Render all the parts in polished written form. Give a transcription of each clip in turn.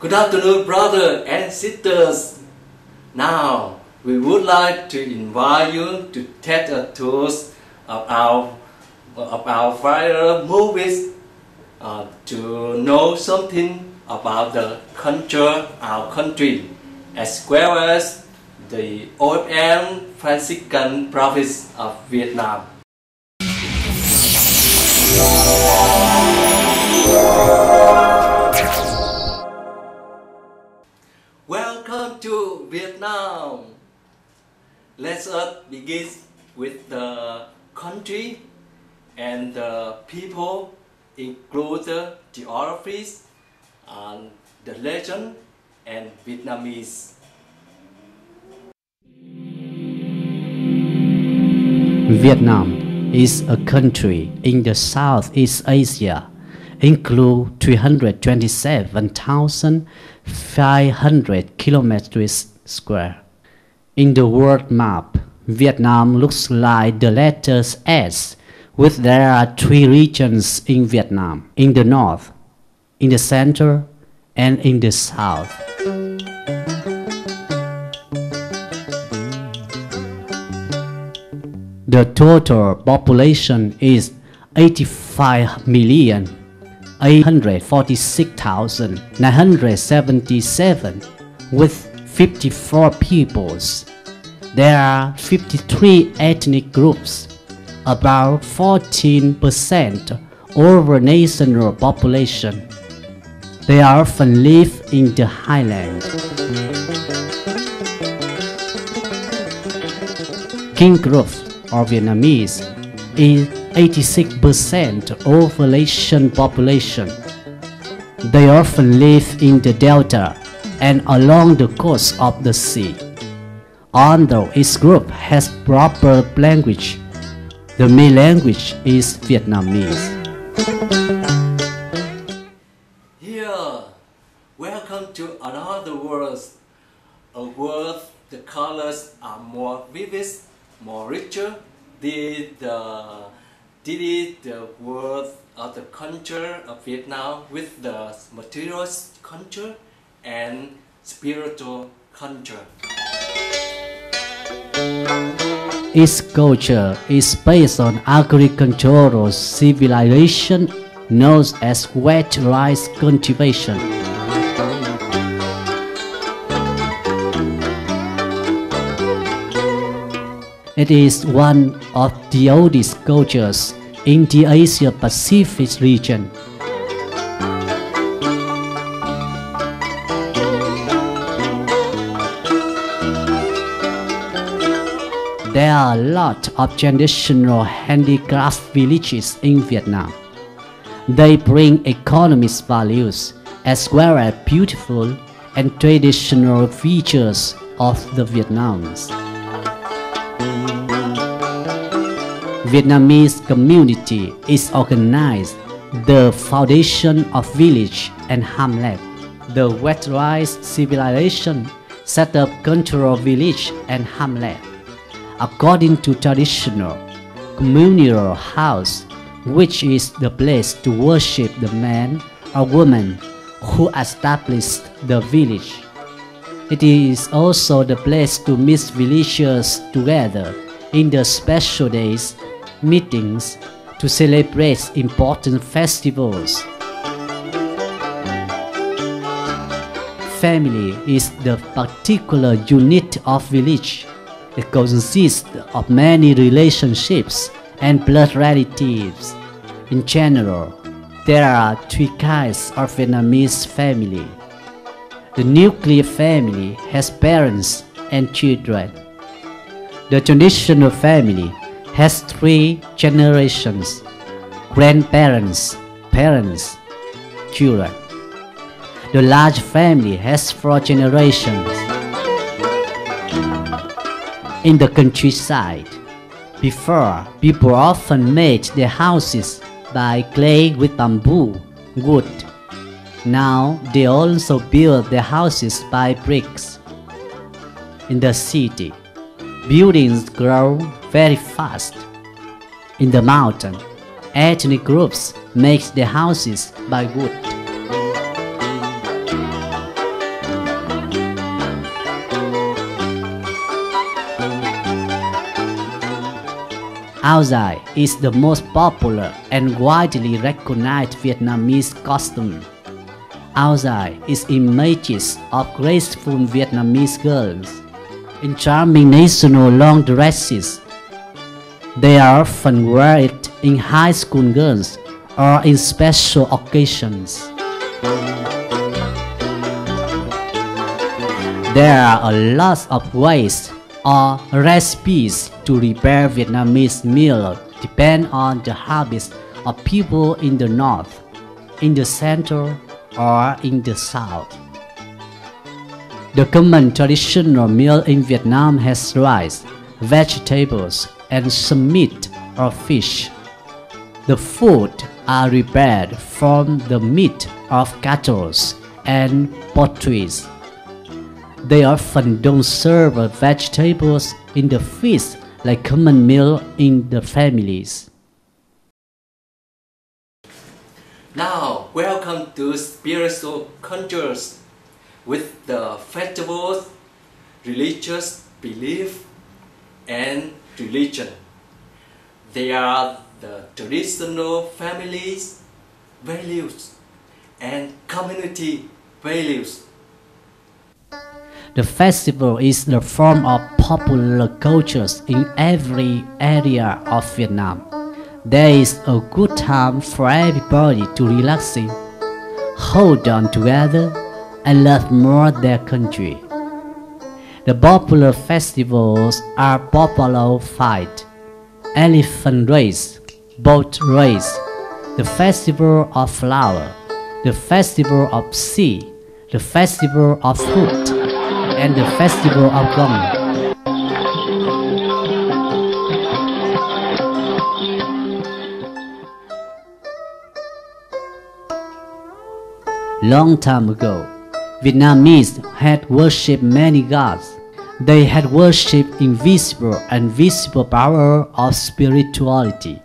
Good afternoon, brothers and sisters. Now, we would like to invite you to take a tour of our viral movies to know something about the culture, our country, as well as the OFM Franciscan province of Vietnam. Welcome to Vietnam. Let us begin with the country and the people, include the geographies, the legend, and Vietnamese. Vietnam is a country in the Southeast Asia, include 327,500 kilometers square. In the world map, Vietnam looks like the letters S, with there are 3 regions in Vietnam: in the north, in the center, and in the south. The total population is 85,846,977 with 54 peoples. There are 53 ethnic groups, about 14% over national population. They often live in the highland. King group or Vietnamese is 86% of the Asian population. They often live in the delta and along the coast of the sea. Although each group has proper language, the main language is Vietnamese. Here, welcome to another world, a world the colors are more vivid, more richer. This is the world of the culture of Vietnam with the material culture and spiritual culture. Its culture is based on agricultural civilization known as wet rice cultivation. It is one of the oldest cultures in the Asia-Pacific region. There are a lot of traditional handicraft villages in Vietnam. They bring economic values as well as beautiful and traditional features of the Vietnamese. Vietnamese community is organized the foundation of village and hamlet. The wet rice civilization set up cultural village and hamlet according to traditional communal house, which is the place to worship the man or woman who established the village. It is also the place to meet villagers together in the special days, meetings, to celebrate important festivals. Family is the particular unit of village. It consists of many relationships and blood relatives. In general, there are 3 kinds of Vietnamese family. The nuclear family has parents and children. The traditional family has 3 generations: grandparents, parents, children. The large family has 4 generations. In the countryside, before, people often made their houses by clay with bamboo, wood. Now they also build their houses by bricks. In the city, buildings grow very fast. In the mountain, ethnic groups make their houses by wood. Áo dài is the most popular and widely recognized Vietnamese costume. Áo dài is images of graceful Vietnamese girls in charming national long dresses. They are often worn in high school girls or in special occasions. There are a lot of ways or recipes to prepare Vietnamese meal depend on the habits of people in the north, in the center, or in the south. The common traditional meal in Vietnam has rice, vegetables, and some meat or fish. The food are prepared from the meat of cattle and poultry. They often don't serve vegetables in the feast like common meal in the families. Now, welcome to spiritual cultures with the festivals, religious belief, and religion. They are the traditional families, values, and community values. The festival is the form of popular cultures in every area of Vietnam. There is a good time for everybody to relaxing, hold on together, and love more their country. The popular festivals are buffalo fight, elephant race, boat race, the festival of flower, the festival of sea, the festival of fruit, and the festival of gong. Long time ago, Vietnamese had worshipped many gods. They had worshipped invisible and visible power of spirituality.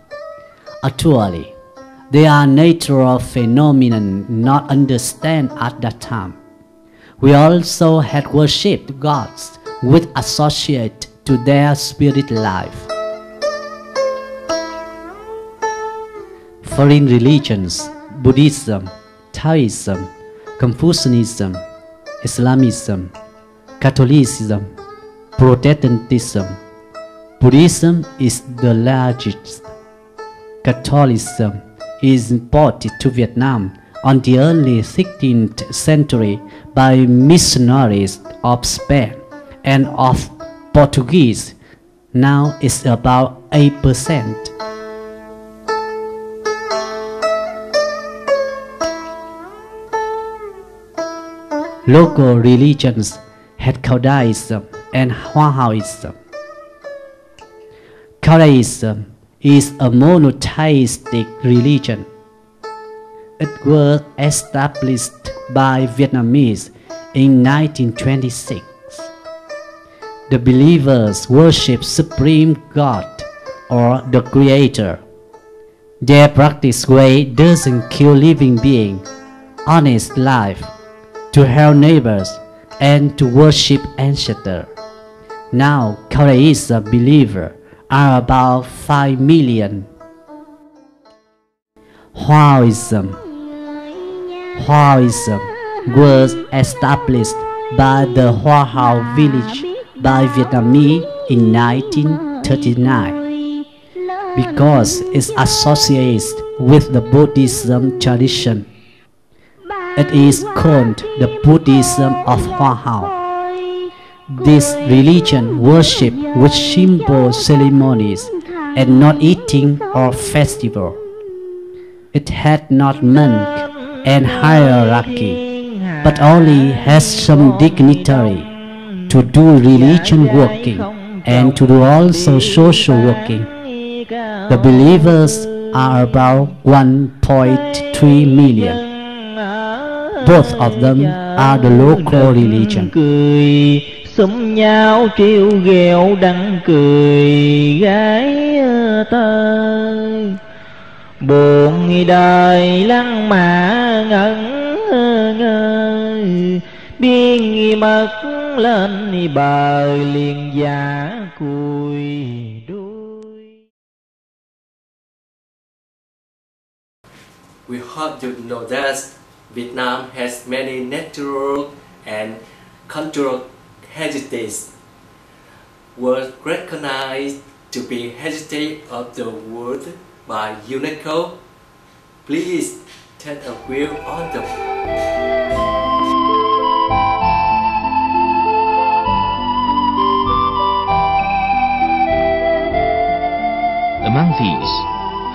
Actually, they are natural phenomena not understood at that time. We also had worshipped gods which associate to their spirit life. Foreign religions, Buddhism, Taoism, Confucianism, Islamism, Catholicism, Protestantism. Buddhism is the largest. Catholicism is imported to Vietnam on the early 16th century by missionaries of Spain and of Portuguese. Now it's about 8%. Local religions had Caodaism and Hoa. Caodaism is a monotheistic religion. It was established by Vietnamese in 1926. The believers worship Supreme God or the Creator. Their practice way doesn't kill living being, honest life, to help neighbors, and to worship ancestors. Now, Caodaism believers are about 5 million. Hoa was established by the Hoa Hao village by Vietnamese in 1939 because it's associated with the Buddhism tradition. It is called the Buddhism of Hoa Hao. This religion worship with simple ceremonies and not eating or festival. It had not monk and hierarchy, but only has some dignitary to do religion working and to do also social working. The believers are about 1.3 million. Both of them are the local religion. Xúm nhau trêu ghẹo đặng cười gái tơ, buồn đời lăng mạ ngẩn ngơ, biên mất lên bờ liền giả cùi đuôi. We hope you know that Vietnam has many natural and cultural heritage was recognized to be Heritage of the World by UNESCO. Please take a view on them. Among these,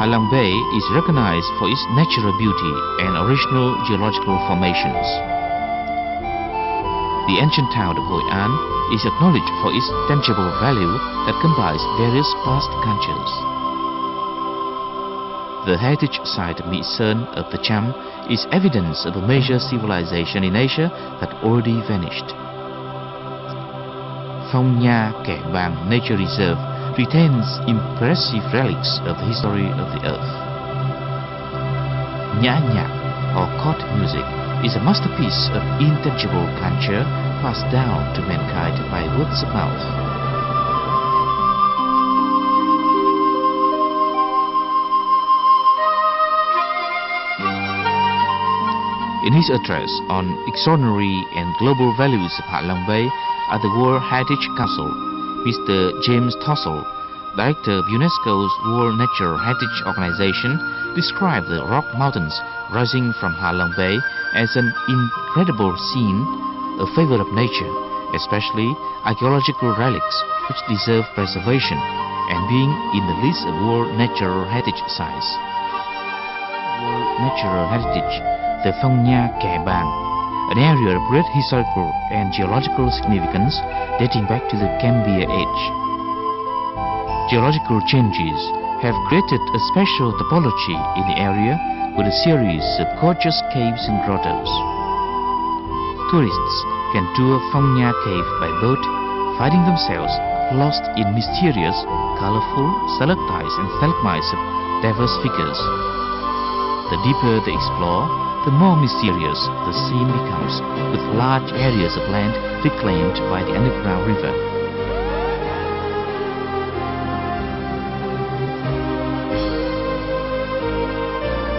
Ha Long Bay is recognized for its natural beauty and original geological formations. The ancient town of Hội An is acknowledged for its tangible value that combines various past cultures. The heritage site of Mỹ Sơn of the Cham is evidence of a major civilization in Asia that already vanished. Phong Nha Kẻ Bàng Nature Reserve retains impressive relics of the history of the earth. Nhã Nhạc, or court music, is a masterpiece of intangible culture passed down to mankind by words of mouth. In his address on extraordinary and global values of Ha Long Bay at the World Heritage Council, Mr. James Tossell, director of UNESCO's World Natural Heritage Organization, described the rock mountains rising from Ha Long Bay as an incredible scene, a favor of nature, especially archaeological relics which deserve preservation and being in the list of World Natural Heritage Sites. World Natural Heritage, the Phong Nha Kẻ Bàng, an area of great historical and geological significance dating back to the Cambrian age. Geological changes have created a special topology in the area with a series of gorgeous caves and grottos. Tourists can tour Phong Nha Cave by boat, finding themselves lost in mysterious, colorful stalactites and stalagmites of diverse figures. The deeper they explore, the more mysterious the scene becomes, with large areas of land reclaimed by the underground river.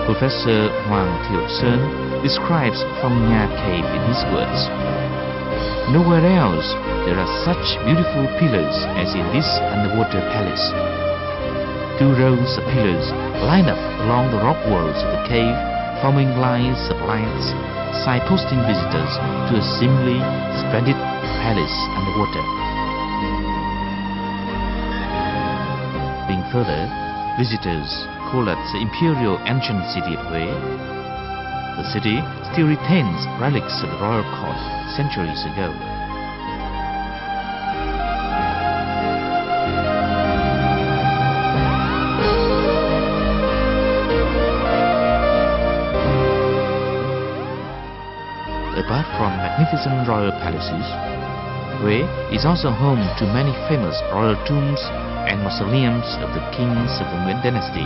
Professor Hoàng Thiệu Sơn describes Phong Nha Cave in his words. Nowhere else there are such beautiful pillars as in this underwater palace. 2 rows of pillars line up along the rock walls of the cave, forming lines of lights, signposting visitors to a seemingly splendid palace underwater. Being further, visitors call at the imperial ancient city of Huế. The city still retains relics of the royal court centuries ago. Apart from magnificent royal palaces, Huế is also home to many famous royal tombs and mausoleums of the kings of the Nguyen dynasty.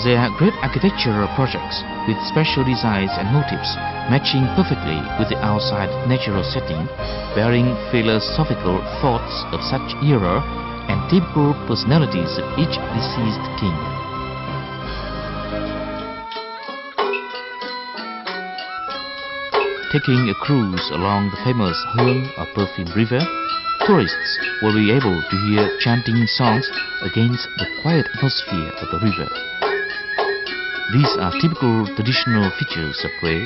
There are great architectural projects with special designs and motifs matching perfectly with the outside natural setting, bearing philosophical thoughts of such era and typical personalities of each deceased king. Taking a cruise along the famous Hương or Perfume River, tourists will be able to hear chanting songs against the quiet atmosphere of the river. These are typical traditional features of Huế.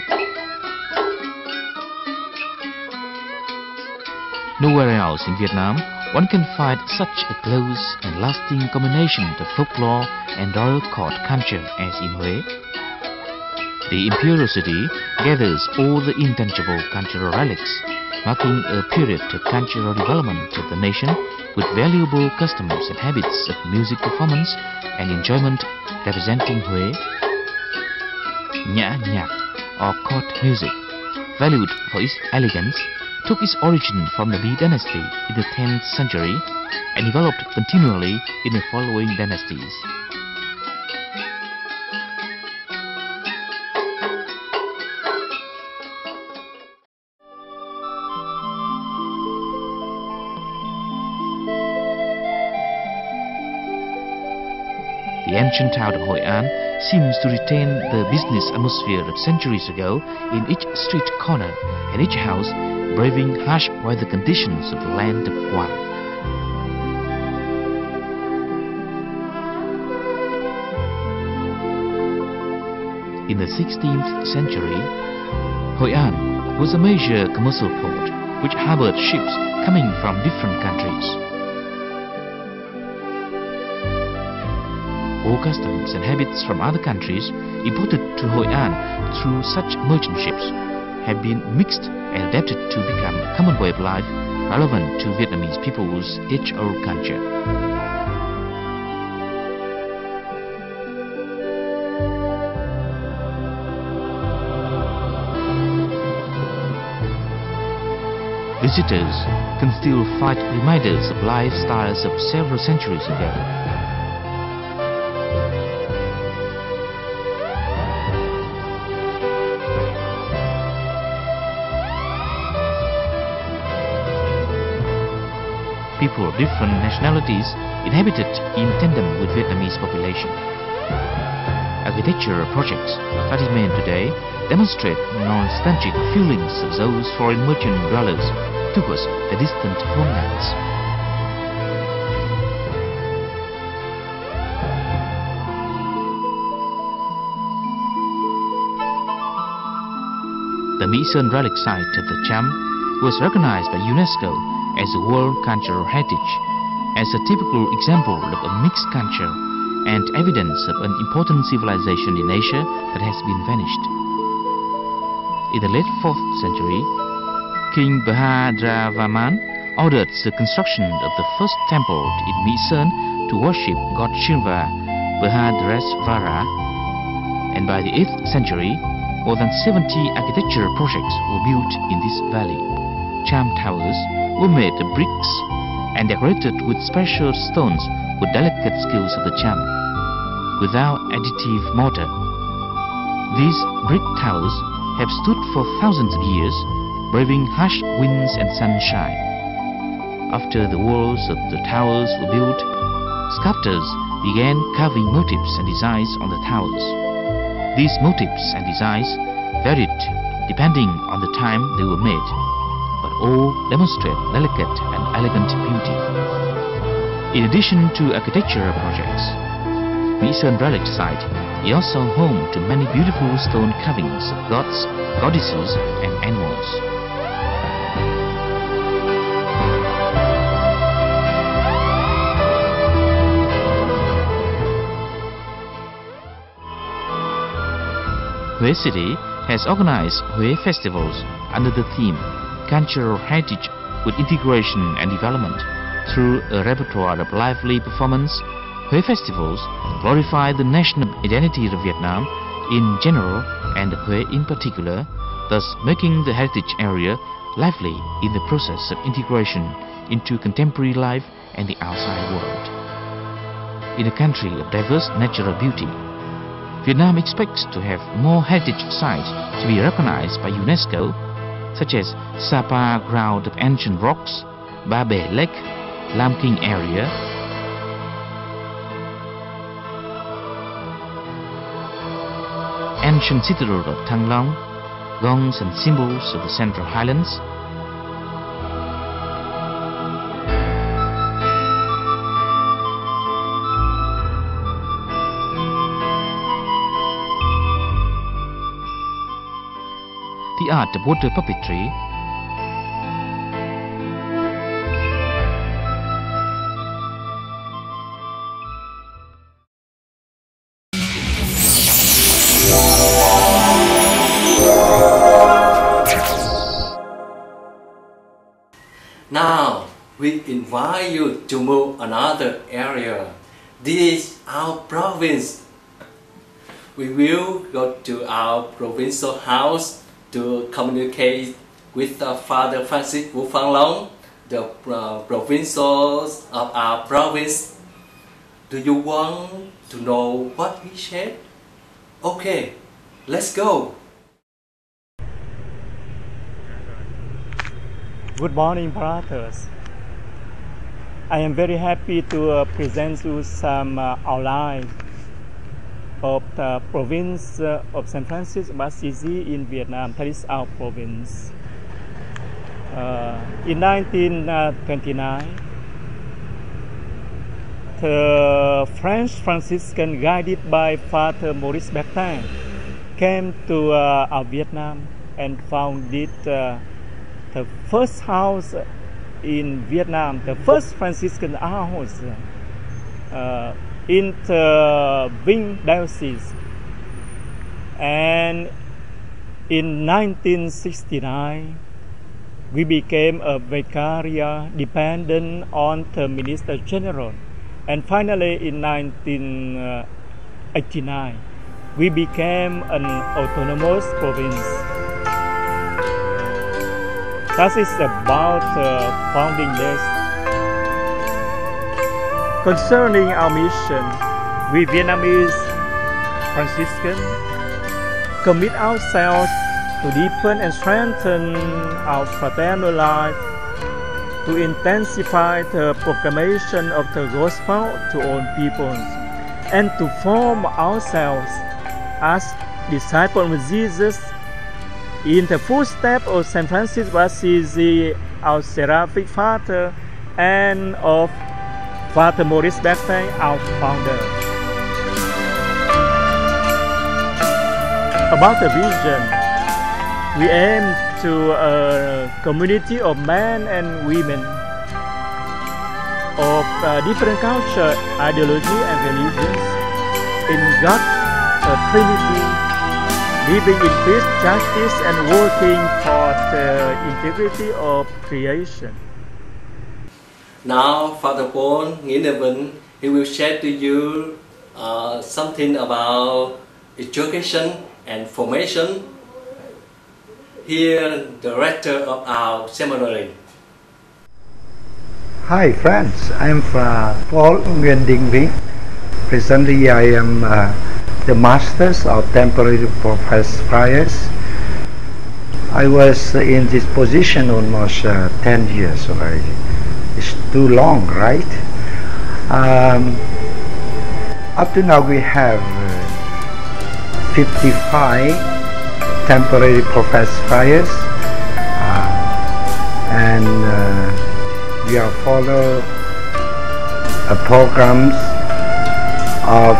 Nowhere else in Vietnam one can find such a close and lasting combination of folklore and royal court culture as in Huế. The imperial city gathers all the intangible cultural relics, marking a period of cultural development of the nation with valuable customs and habits of music performance and enjoyment representing Huế. Nhã Nhạc, or court music, valued for its elegance, took its origin from the Lý dynasty in the 10th century and developed continually in the following dynasties. The ancient town of Hoi An seems to retain the business atmosphere of centuries ago in each street corner and each house, braving harsh weather conditions of the land of Guam. In the 16th century, Hoi An was a major commercial port which harbored ships coming from different countries. All customs and habits from other countries imported to Hoi An through such merchant ships have been mixed and adapted to become a common way of life relevant to Vietnamese people's age-old culture. Visitors can still find reminders of lifestyles of several centuries ago. People of different nationalities inhabited in tandem with Vietnamese population. Architectural projects studied made today demonstrate nostalgic feelings of those foreign merchant dwellers towards the distant homelands. The My Sơn relic site of the Cham was recognized by UNESCO as a World Cultural Heritage, as a typical example of a mixed culture and evidence of an important civilization in Asia that has been vanished. In the late 4th century, King Bhadravarman ordered the construction of the first temple in My Sơn to worship god Shiva Bhadresvara, and by the 8th century, more than 70 architectural projects were built in this valley. Cham towers were made of bricks and decorated with special stones with delicate skills of the Cham, without additive mortar. These brick towers have stood for thousands of years, braving harsh winds and sunshine. After the walls of the towers were built, sculptors began carving motifs and designs on the towers. These motifs and designs varied depending on the time they were made, but all demonstrate delicate and elegant beauty. In addition to architectural projects, My Sơn relic site is also home to many beautiful stone carvings of gods, goddesses, and animals. Hue City has organized Hue festivals under the theme Cultural Heritage with Integration and Development. Through a repertoire of lively performance, Hue festivals glorify the national identity of Vietnam in general and Hue in particular, thus making the heritage area lively in the process of integration into contemporary life and the outside world. In a country of diverse natural beauty, Vietnam expects to have more heritage sites to be recognized by UNESCO, such as Sapa Ground of Ancient Rocks, Ba Bể Lake, Lam Kinh area, ancient citadel of Thăng Long, gongs and symbols of the Central Highlands, the art of water puppetry, Now we invite you to move another area. This is our province. We will go to our provincial house to communicate with Father Francis Vũ Phan Long, the provincials of our province. Do you want to know what he said? Okay, let's go. Good morning, brothers. I am very happy to present you some outline of the province of San Francisco Assisi in Vietnam. That is our province. In 1929, the French Franciscan, guided by Father Maurice Bertin, came to our Vietnam and founded the first house in Vietnam, the first Franciscan house in the Vinh diocese. And in 1969, we became a vicaria dependent on the Minister General. And finally, in 1989, we became an autonomous province. That is about founding days. Concerning our mission, we Vietnamese Franciscans commit ourselves to deepen and strengthen our fraternal life, to intensify the proclamation of the gospel to all peoples, and to form ourselves as disciples of Jesus in the footsteps of Saint Francis of Assisi, our Seraphic Father, and of Father Maurice Bertin, our founder. About the vision, we aim to a community of men and women of different culture, ideology, and religions in God's Trinity, living in peace, justice, and working for the integrity of creation. Now, Father Paul Nguyen, he will share to you something about education and formation. Here, the director of our seminary. Hi friends, I am Paul Nguyen Vinh. Presently I am the Masters of Temporary Professed Friars. I was in this position almost 10 years already. It's too long, right? Up to now we have 55 temporary professed friars, and we are follow programs of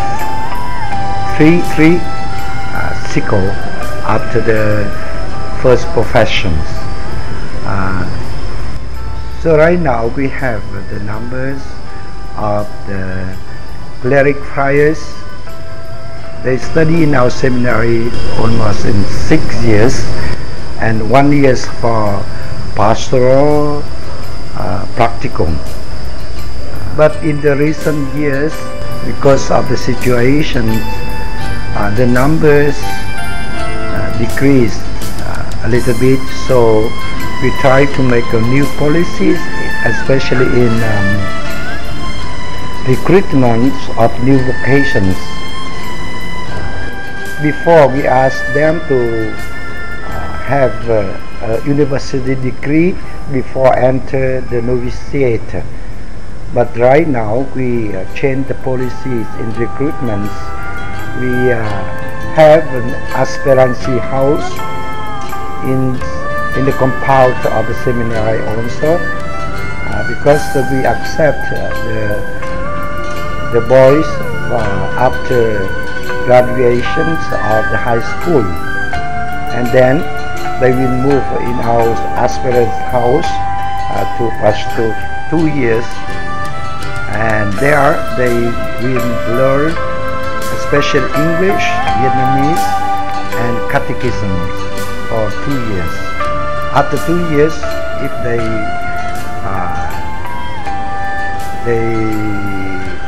three cycle after the first professions. So right now we have the numbers of the cleric friars. They study in our seminary almost in 6 years, and 1 year for pastoral practicum. But in the recent years, because of the situation, the numbers decreased a little bit. So we try to make a new policies, especially in recruitment of new vocations. Before we ask them to have a university degree before enter the novitiate, but right now we change the policies in recruitments. We have an aspirancy house in the compound of the seminary also, because we accept the boys after graduations of the high school, and then they will move in our aspirant house to pass to 2 years, and there they will learn especially English, Vietnamese, and catechism for 2 years. After 2 years, if they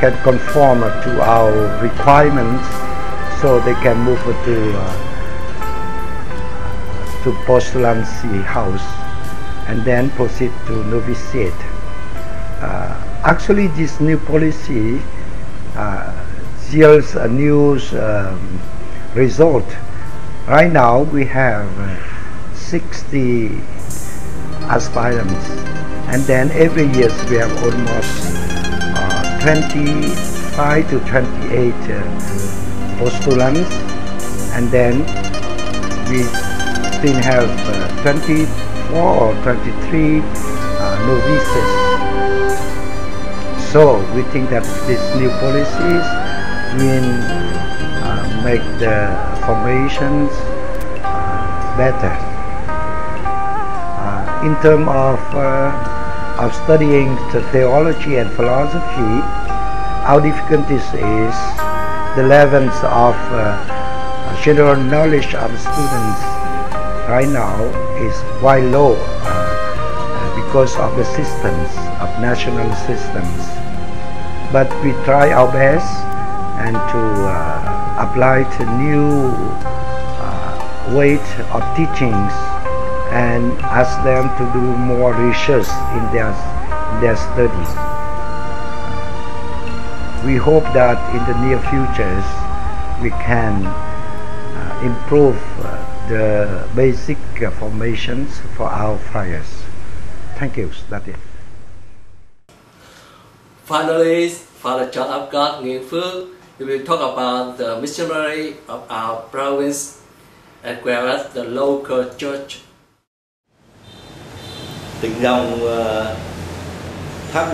can conform to our requirements, so they can move to postulancy house and then proceed to novitiate. Actually, this new policy yields a new result. Right now we have 60 aspirants, and then every year we have almost 25 to 28 postulants, and then we still have 24 or 23 novices. So we think that these new policies will make the formations better. In terms of studying the theology and philosophy, our difficulties is the levels of general knowledge of students right now is quite low because of the systems, of national systems. But we try our best and to apply to new way of teachings and ask them to do more research in their studies. We hope that in the near futures we can improve the basic formations for our friars. Thank you. That's it. Finally, Father John of God, Nguyen Phuoc, we will talk about the missionary of our province as well as the local church.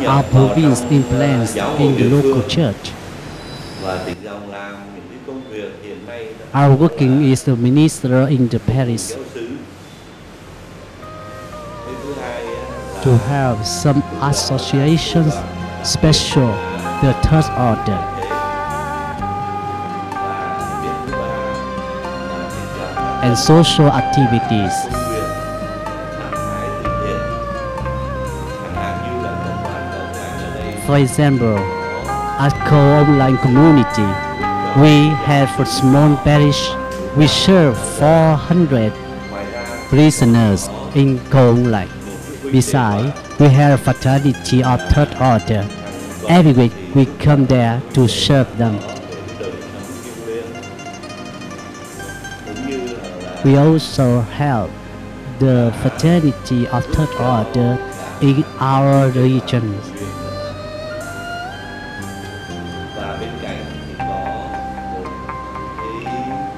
Our province implants in the local church. Our working is the minister in the parish to have some associations, special, the third order. And social activities. For example, at co-online community, we have a small parish. We serve 400 prisoners in co-online. Besides, we have a fraternity of third order. Every week we come there to serve them. We also help the fraternity of third order in our region.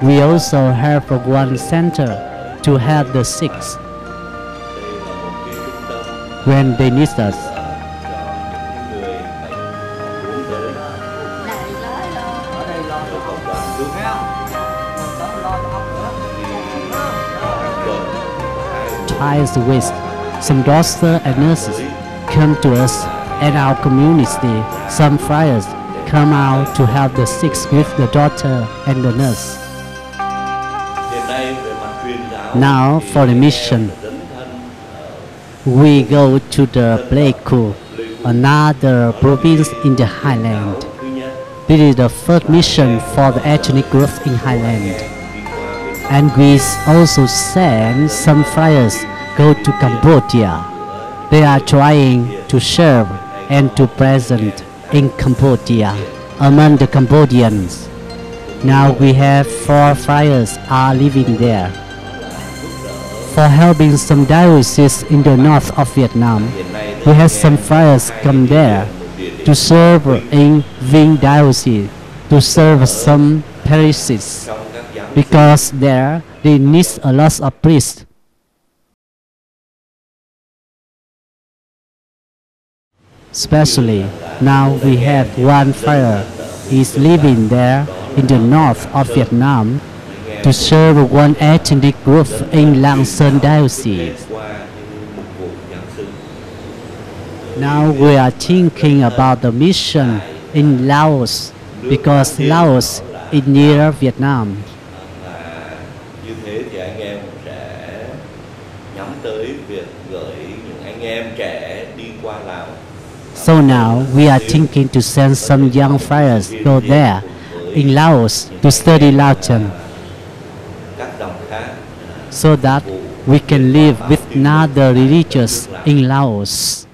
We also have one center to help the sick when they need us. Twice a week, some doctors and nurses come to us and our community. Some friars come out to help the sick with the doctor and the nurse. Now for the mission, we go to the Pleiku, another province in the highland. This is the first mission for the ethnic group in highland. And we also send some friars go to Cambodia. They are trying to serve and to present in Cambodia among the Cambodians. Now we have 4 friars are living there. For helping some dioceses in the north of Vietnam, we have some friars come there to serve in Vinh diocese, to serve some parishes, because there they need a lot of priests. Especially now we have one friar is living there in the north of Vietnam to serve one ethnic group in Lang Sơn diocese. Now we are thinking about the mission in Laos because Laos is near Vietnam. So now we are thinking to send some young friars go there in Laos to study Latin, so that we can live with another religious in Laos.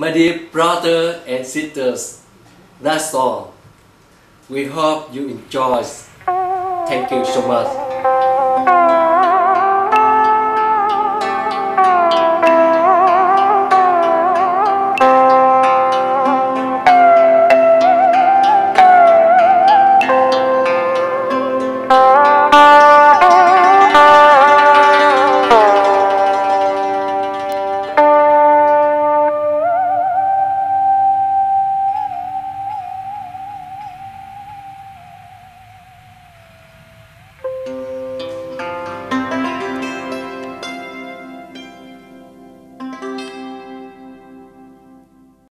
My dear brothers and sisters, that's all. We hope you enjoy. Thank you so much.